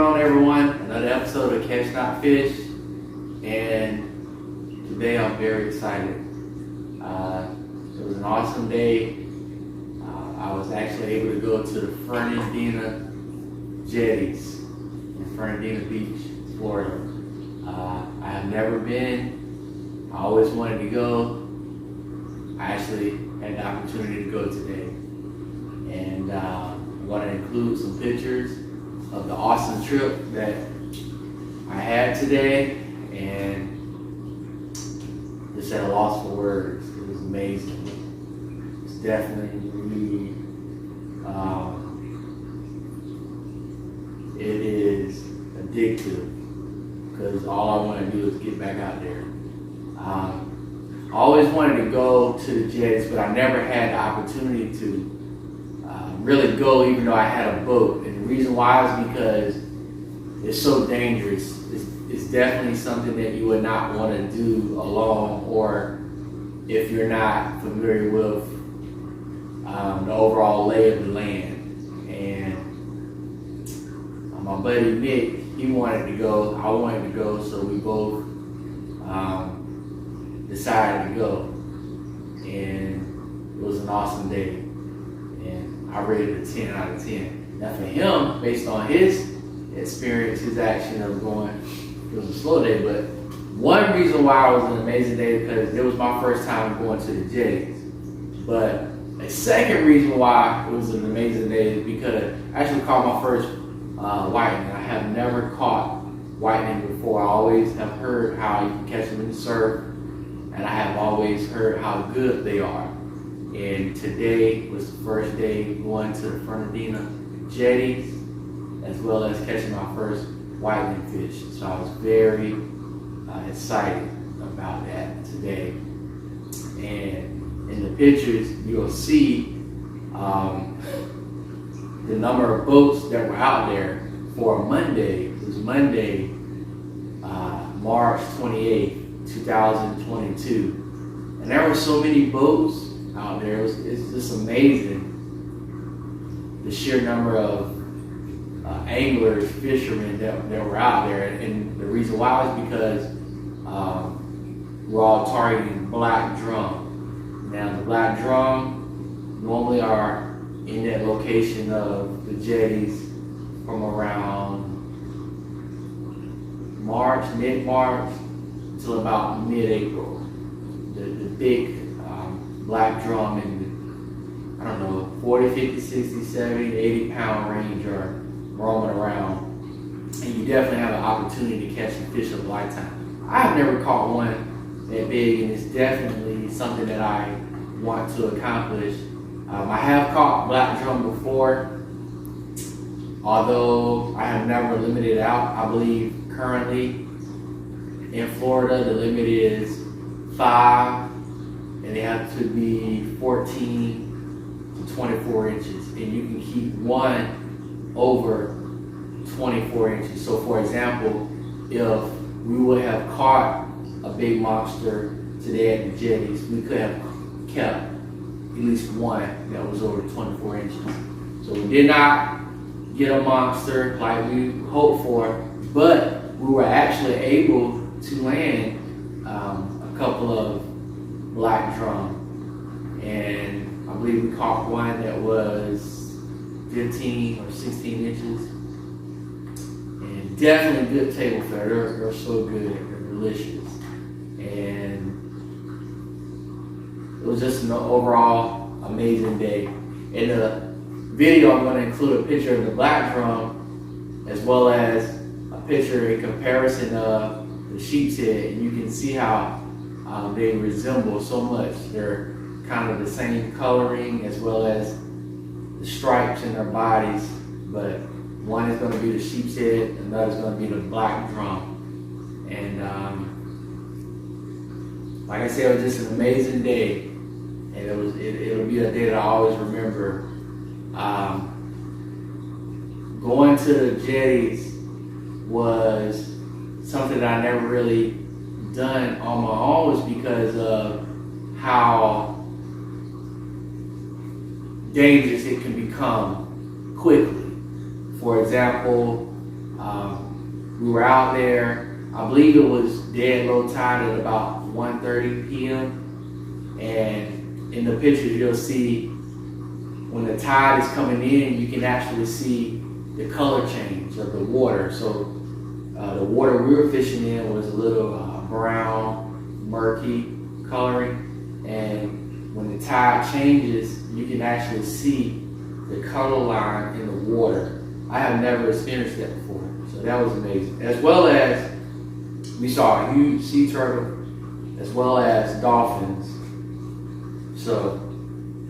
on, everyone? Another episode of Catch Not Fish, and today I'm very excited. It was an awesome day. I was actually able to go to the Fernandina Jetties in Fernandina Beach, Florida. I have never been. I always wanted to go. I actually had the opportunity to go today, and I'm going to include some pictures of the awesome trip that I had today, and just at a loss for words. It was amazing. It's definitely it is addictive because all I want to do is get back out there. I always wanted to go to the Jetties, but I never had the opportunity to really go, even though I had a boat. And the reason why is because it's so dangerous. It's definitely something that you would not want to do alone, or if you're not familiar with the overall lay of the land. And my buddy Nick, he wanted to go, I wanted to go, so we both decided to go. And it was an awesome day. And I rated it a 10 out of 10. Now for him, based on his experience, his action of going, it was a slow day, but one reason why it was an amazing day because it was my first time going to the Jetties. But a second reason why it was an amazing day is because I actually caught my first whitening. I have never caught whitening before. I always have heard how you can catch them in the surf, and I have always heard how good they are. And today was the first day going to the Fernandina Jetties, as well as catching my first whitening fish. So I was very excited about that today. And in the pictures, you'll see the number of boats that were out there for Monday. It was Monday, March 28th, 2022. And there were so many boats out there. It's just amazing, the sheer number of anglers, fishermen that were out there. And the reason why was because we're all targeting black drum. Now the black drum normally are in that location of the Jetties from around March, mid-March, until about mid-April. The big black drum in, I don't know, 40, 50, 60, 70, 80 pound range are roaming around. And you definitely have an opportunity to catch a fish of a lifetime. I've never caught one that big, and it's definitely something that I want to accomplish. I have caught black drum before, although I have never limited out. I believe currently in Florida the limit is 5, and they have to be 14 to 24 inches, and you can keep one over 24 inches. So for example, if we would have caught a big monster today at the Jetties, we could have kept at least one that was over 24 inches. So we did not get a monster like we hoped for, but we were actually able to land a couple of black drum. And I believe we caught one that was 15 or 16 inches. And definitely good table fare. They're so good, they're delicious. And it was just an overall amazing day. In the video, I'm going to include a picture of the black drum, as well as a picture in comparison of the sheep's head, and you can see how they resemble so much. They're kind of the same coloring, as well as the stripes in their bodies, but one is going to be the sheep's head, another is going to be the black drum. And like I said, it was just an amazing day, and it'll be a day that I always remember. Going to the Jetties was something that I never really done on my own, was because of how dangerous it can become quickly. For example, We were out there, I believe it was dead low tide at about 1:30 p.m. And in the pictures you'll see when the tide is coming in, you can actually see the color change of the water. So the water we were fishing in was a little brown, murky coloring. And when the tide changes, you can actually see the color line in the water. I have never experienced that before, so that was amazing. As well as we saw a huge sea turtle, as well as dolphins. So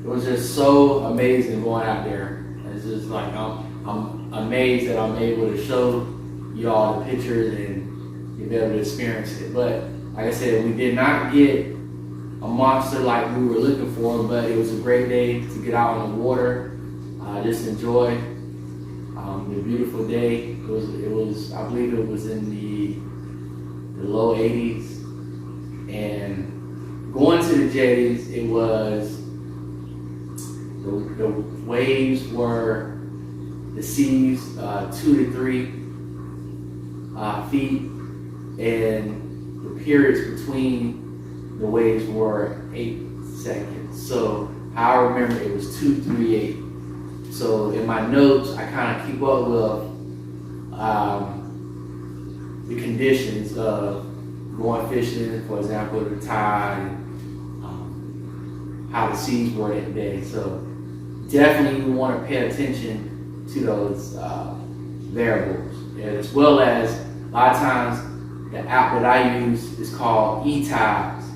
it was just so amazing going out there. It's just like I'm amazed that I'm able to show you all the pictures and you'll be able to experience it. But like I said, we did not get a monster like we were looking for, but it was a great day to get out on the water, just enjoy the beautiful day. It was I believe it was in the low 80s, and going to the jetties, it was the waves were the seas 2 to 3 feet, and the periods between the waves were 8 seconds. So I remember it was 238. So in my notes, I kind of keep up with the conditions of going fishing, for example, the tide, and how the seas were that day. So definitely you want to pay attention to those variables. And as well as a lot of times the app that I use is called eTides.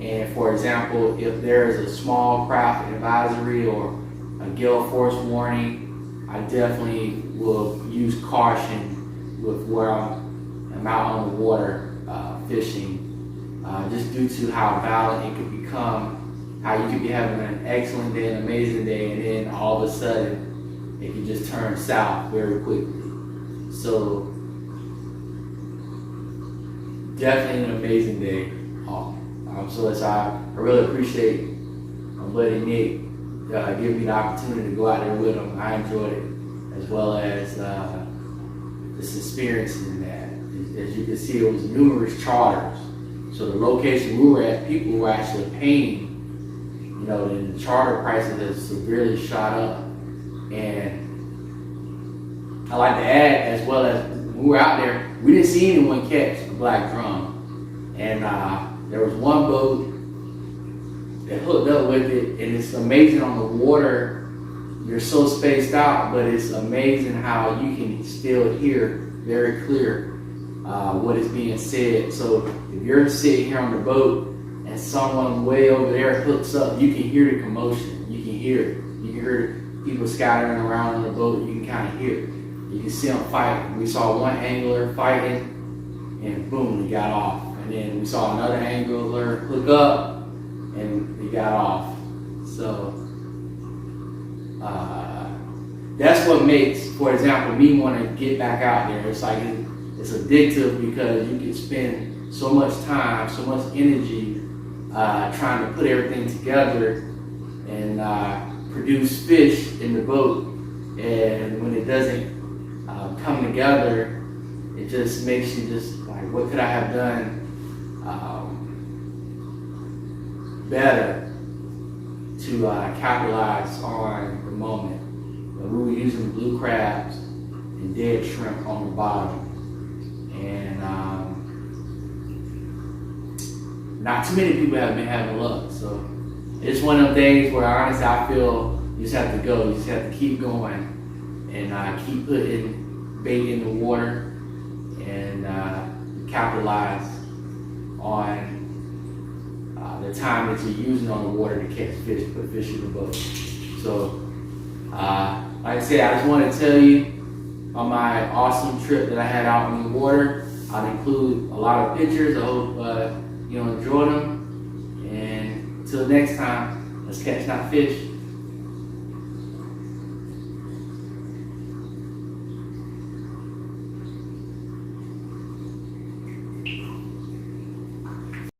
And for example, if there is a small craft advisory or a gale force warning, I definitely will use caution with where I'm out on the water fishing, just due to how violent it could become, how you could be having an excellent day, an amazing day, and then all of a sudden it can just turn south very quickly. So definitely an amazing day. So I really appreciate my buddy Nick giving me the opportunity to go out there with him. I enjoyed it, as well as just experiencing that. As you can see, it was numerous charters. So the location we were at, people were actually paying, and the charter prices have severely shot up. And I like to add, as well as when we were out there, we didn't see anyone catch a black drum. And there was one boat that hooked up with it, and it's amazing on the water. You're so spaced out, but it's amazing how you can still hear very clear what is being said. So if you're sitting here on the boat and someone way over there hooks up, you can hear the commotion. You can hear it. You can hear people scattering around on the boat. You can kind of hear it. You can see them fighting. We saw one angler fighting, and boom, he got off. And then we saw another angler hook up, and he got off. So that's what makes, for example, me want to get back out there. It's like it's addictive because you can spend so much time, so much energy trying to put everything together and produce fish in the boat. And when it doesn't come together, it just makes you just like, what could I have done better to capitalize on the moment? But we were using blue crabs and dead shrimp on the bottom, and not too many people have been having luck. So it's one of them days where honestly I feel you just have to go. You just have to keep going and keep putting bait in the water and capitalize on the time that you're using on the water to catch fish, put fish in the boat. So, like I said, I just want to tell you on my awesome trip that I had out in the water. I'll include a lot of pictures. I hope you enjoy them. And until next time, let's catch that fish.